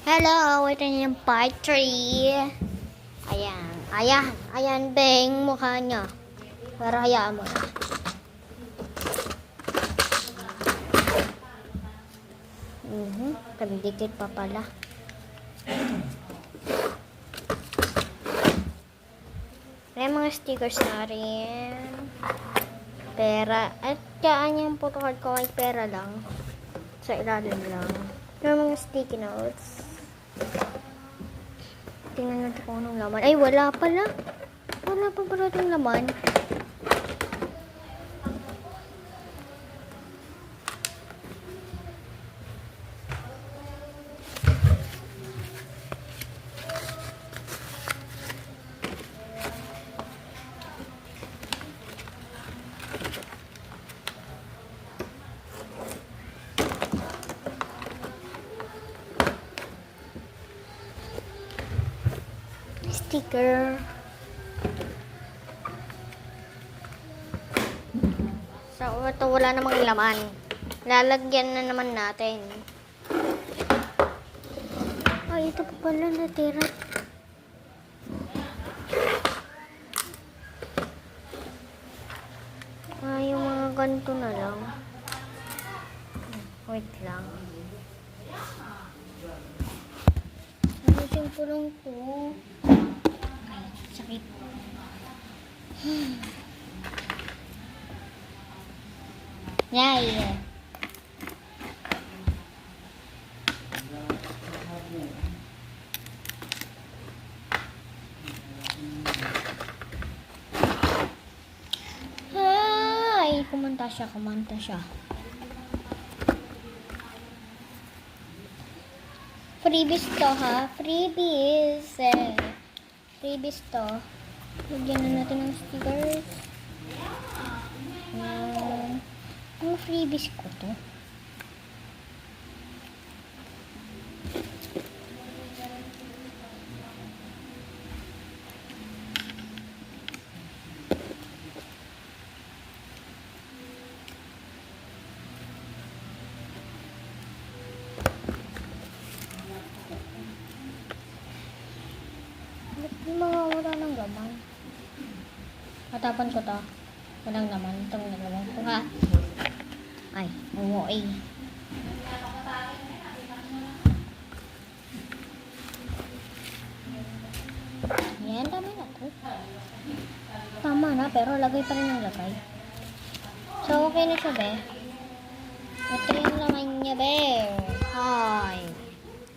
Hello! Ito na yung part 3. Ayan, beng, mukha niya. Pero hayaan mo na. Kabidikit pa pala. May mga stickers na rin. Pera. At kaya yung photocard ko ay pera lang. Sa ilalim lang. May mga sticky notes. Tingnan natin kung anong laman. Ay, wala pala. Wala pa pala itong laman. Sticker. So, ito wala namang laman. Lalagyan na naman natin. Ay, ito pa pala natira. Yung mga ganito na lang. Wait lang. Ayusin ko lang to. Ay, sakit. Yay! Ay, kumanta siya. Freebies to, ha? Freebies to. Lagyan na natin ng stickers. Ang freebies ko to. Yung mga wala ng laman. Matapan ko to. Walang laman. Itong nalaman ko, ha? Ay, umuwi. Yan, tama na to. Tama na, pero lagay pa rin ng lagay. So, okay na siya, be. Ito yung laman niya, be. Hi.